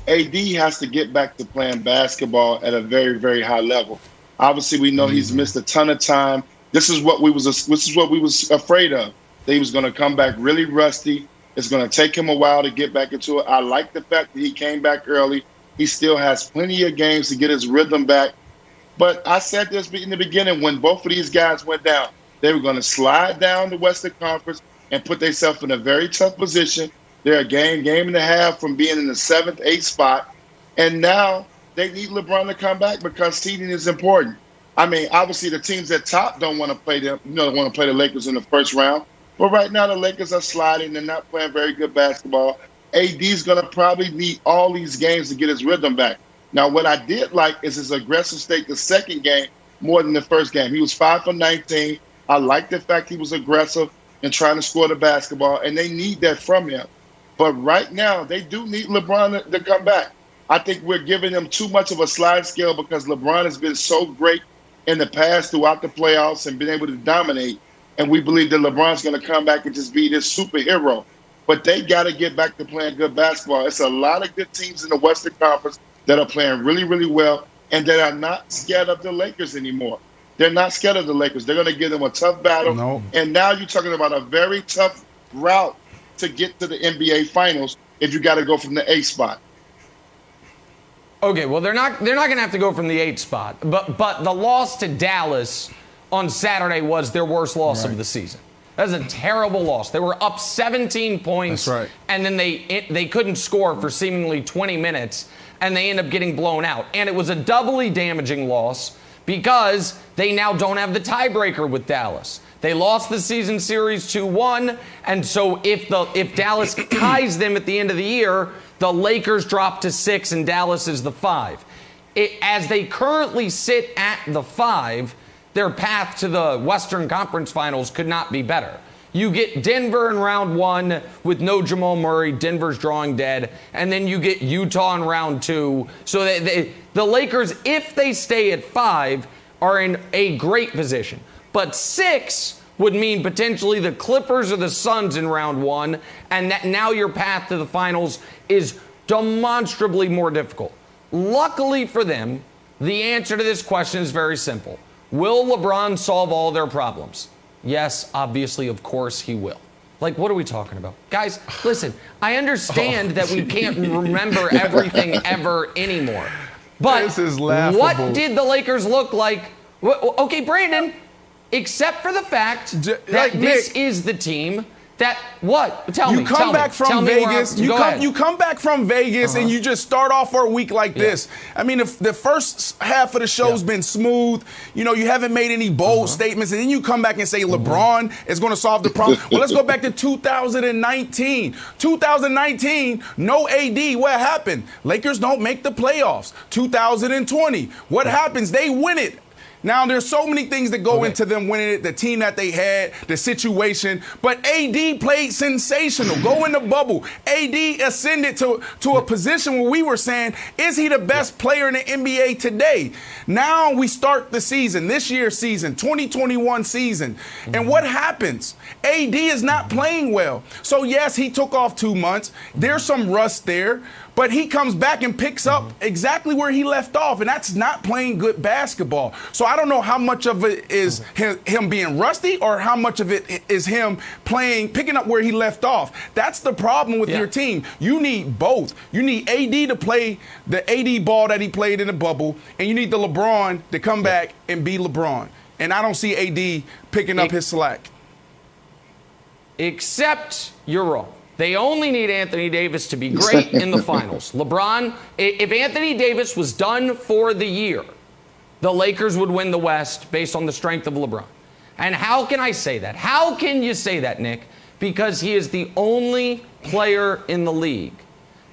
AD has to get back to playing basketball at a very, very high level. Obviously, we know he's missed a ton of time. This is what we was afraid of. That he was going to come back really rusty. It's going to take him a while to get back into it. I like the fact that he came back early. He still has plenty of games to get his rhythm back. But I said this in the beginning, when both of these guys went down, they were going to slide down the Western Conference and put themselves in a very tough position. They're a game and a half from being in the 7th, 8th spot. And now they need LeBron to come back because seeding is important. I mean, obviously the teams at top don't want to play them, don't want to play the Lakers in the first round. But right now the Lakers are sliding. They're not playing very good basketball. AD's going to probably need all these games to get his rhythm back. Now, what I did like is his aggressive state the second game more than the first game. He was 5 for 19. I like the fact he was aggressive and trying to score the basketball, and they need that from him. But right now, they do need LeBron to come back. I think we're giving him too much of a slide scale because LeBron has been so great in the past throughout the playoffs and been able to dominate. And we believe that LeBron's going to come back and just be this superhero. But they got to get back to playing good basketball. It's a lot of good teams in the Western Conference that are playing really, really well and that are not scared of the Lakers anymore. They're not scared of the Lakers. They're going to give them a tough battle. No. And now you're talking about a very tough route to get to the NBA Finals if you got to go from the 8th spot. Okay, well, they're not going to have to go from the 8th spot. But the loss to Dallas on Saturday was their worst loss of the season. That was a terrible loss. They were up 17 points. That's right. And then they couldn't score for seemingly 20 minutes, and they end up getting blown out. And it was a doubly damaging loss because they now don't have the tiebreaker with Dallas. They lost the season series 2-1, and so if Dallas ties them at the end of the year, the Lakers drop to 6 and Dallas is the 5. As they currently sit at the 5, their path to the Western Conference Finals could not be better. You get Denver in round 1 with no Jamal Murray. Denver's drawing dead. And then you get Utah in round 2. So the Lakers, if they stay at 5, are in a great position. But 6 would mean potentially the Clippers or the Suns in round 1. And that now your path to the finals is demonstrably more difficult. Luckily for them, the answer to this question is very simple. Will LeBron solve all their problems? Yes, obviously, of course he will. Like, what are we talking about? Guys, listen, I understand that we can't remember everything ever anymore. But this is laughable. What did the Lakers look like? Okay, Brandon, except for the fact that this is the team that what? Tell me. You come back from Vegas. You come back from Vegas and you just start off our week like this. I mean, the first half of the show's been smooth. You know, you haven't made any bold statements, and then you come back and say LeBron is going to solve the problem. Well, let's go back to 2019. 2019, no AD. What happened? Lakers don't make the playoffs. 2020, what happens? They win it. Now, there's so many things that go into them winning it, the team that they had, the situation. But AD played sensational. Go in the bubble. AD ascended to a position where we were saying, is he the best player in the NBA today? Now we start the season, this year's season, 2021 season. And what happens? AD is not playing well. So, yes, he took off 2 months. There's some rust there. But he comes back and picks up exactly where he left off, and that's not playing good basketball. So I don't know how much of it is him being rusty or how much of it is him picking up where he left off. That's the problem with your team. You need both. You need AD to play the AD ball that he played in the bubble, and you need the LeBron to come back and be LeBron. And I don't see AD picking up his slack. Except you're wrong. They only need Anthony Davis to be great in the finals. LeBron, if Anthony Davis was done for the year, the Lakers would win the West based on the strength of LeBron. And how can I say that? How can you say that, Nick? Because he is the only player in the league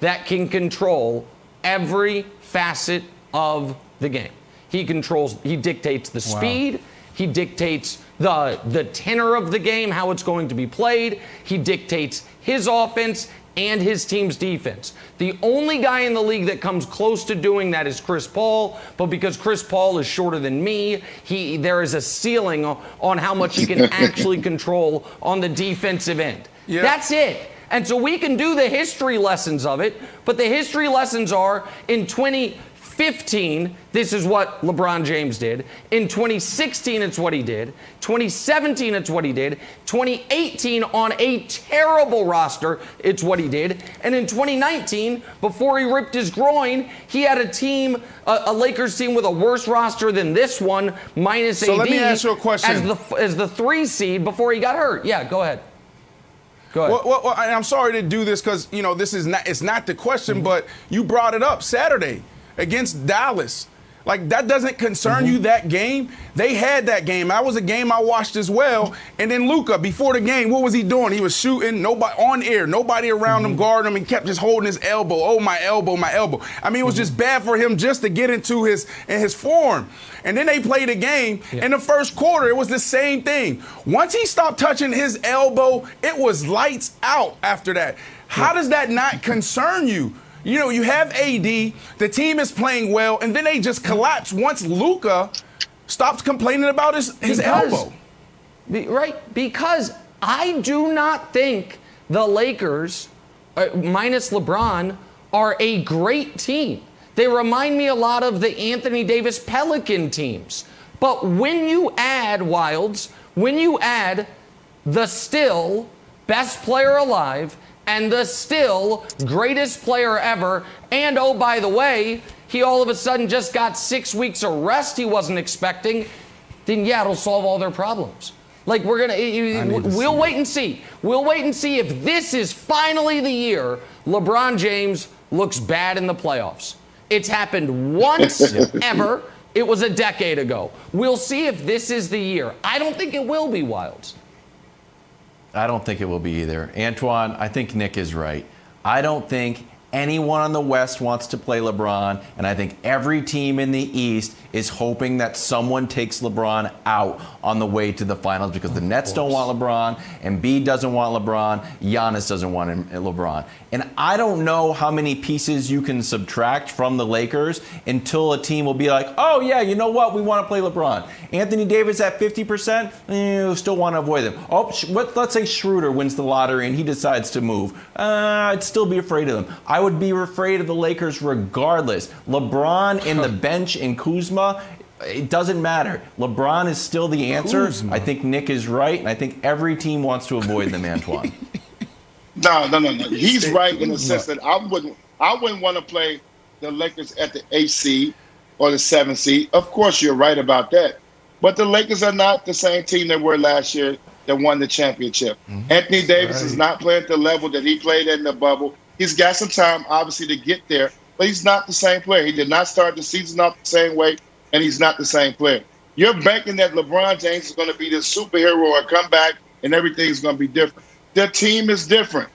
that can control every facet of the game. He dictates the speed. He dictates the tenor of the game, how it's going to be played. He dictates his offense and his team's defense. The only guy in the league that comes close to doing that is Chris Paul, but because Chris Paul is shorter than me, there is a ceiling on how much he can actually control on the defensive end. Yeah. That's it. And so we can do the history lessons of it, but the history lessons are in 2015, this is what LeBron James did. In 2016, it's what he did. 2017, it's what he did. 2018, on a terrible roster, it's what he did. And in 2019, before he ripped his groin, he had a team, a Lakers team with a worse roster than this one, minus AD. So let me ask you a question. As the 3 seed before he got hurt. Yeah, go ahead. Go ahead. Well, and I'm sorry to do this because, this is it's not the question, but you brought it up Saturday against Dallas. Like, that doesn't concern you, that game? They had that game. That was a game I watched as well. And then Luka, before the game, what was he doing? He was shooting, nobody on air, nobody around him guarding him, and kept just holding his elbow. Oh, my elbow, my elbow. I mean, it was just bad for him just to get into his form. And then they played a game. In the first quarter, it was the same thing. Once he stopped touching his elbow, it was lights out after that. How does that not concern you? You have AD, the team is playing well, and then they just collapse once Luka stops complaining about his elbow. Right, because I do not think the Lakers, minus LeBron, are a great team. They remind me a lot of the Anthony Davis Pelican teams. But when you add, Wilds, when you add the still best player alive and the still greatest player ever, and oh, by the way, he all of a sudden just got 6 weeks of rest he wasn't expecting, then yeah, it'll solve all their problems. Like, we'll wait and see. We'll wait and see if this is finally the year LeBron James looks bad in the playoffs. It's happened once ever. It was a decade ago. We'll see if this is the year. I don't think it will be, Wilds. I don't think it will be either. Antoine, I think Nick is right. I don't think anyone on the West wants to play LeBron, and I think every team in the East is hoping that someone takes LeBron out on the way to the finals because the Nets don't want LeBron, Embiid doesn't want LeBron, Giannis doesn't want LeBron. And I don't know how many pieces you can subtract from the Lakers until a team will be like, oh, yeah, you know what? We want to play LeBron. Anthony Davis at 50%, you still want to avoid them. Oh, let's say Schroeder wins the lottery and he decides to move. I'd still be afraid of them. I would be afraid of the Lakers regardless. LeBron in the bench in Kuzma, it doesn't matter. LeBron is still the answer. Kuzma. I think Nick is right, and I think every team wants to avoid them, Antoine. No. He's right in the sense that I wouldn't want to play the Lakers at the 8th seed or the 7th seed. Of course, you're right about that. But the Lakers are not the same team they were last year that won the championship. Anthony Davis is not playing at the level that he played in the bubble. He's got some time, obviously, to get there, but he's not the same player. He did not start the season off the same way, and he's not the same player. You're banking that LeBron James is going to be this superhero or come back and everything's going to be different. Their team is different.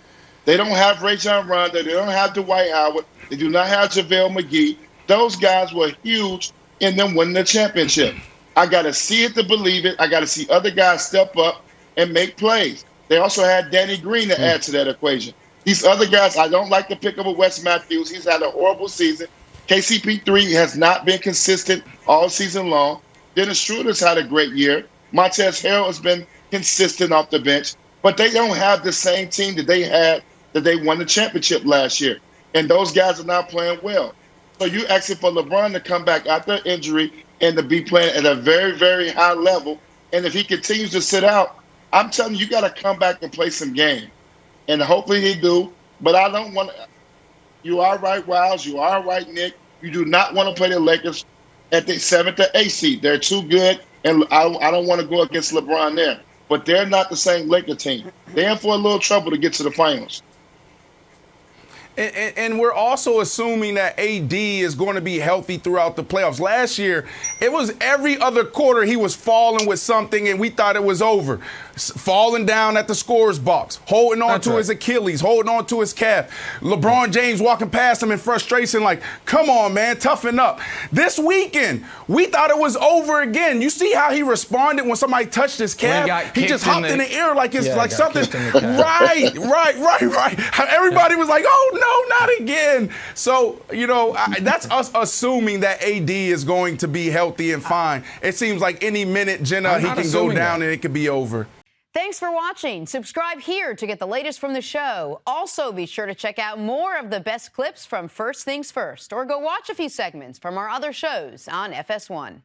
They don't have Rajon Rondo. They don't have Dwight Howard. They do not have JaVale McGee. Those guys were huge in them winning the championship. I got to see it to believe it. I got to see other guys step up and make plays. They also had Danny Green to add to that equation. These other guys, I don't like to pick up with Wes Matthews. He's had a horrible season. KCP3 has not been consistent all season long. Dennis Schroeder's had a great year. Montrezl Harrell has been consistent off the bench. But they don't have the same team that they had that they won the championship last year. And those guys are not playing well. So you asking for LeBron to come back after injury and to be playing at a very, very high level. And if he continues to sit out, I'm telling you, you got to come back and play some game. And hopefully he do. But I don't want to. You are right, Wiles. You are right, Nick. You do not want to play the Lakers at the 7th or 8th seed. They're too good. And I don't want to go against LeBron there. But they're not the same Laker team. They're in for a little trouble to get to the finals. And we're also assuming that AD is going to be healthy throughout the playoffs. Last year, it was every other quarter he was falling with something, and we thought it was over. Falling down at the scorer's box, holding on to his Achilles, holding on to his calf. LeBron James walking past him in frustration like, come on, man, toughen up. This weekend, we thought it was over again. You see how he responded when somebody touched his calf? He just hopped in the air like it's like something. Right. Everybody was like, oh, no, not again. So, that's us assuming that AD is going to be healthy and fine. It seems like any minute, Jenna, he can go down and it could be over. Thanks for watching. Subscribe here to get the latest from the show. Also, be sure to check out more of the best clips from First Things First, or go watch a few segments from our other shows on FS1.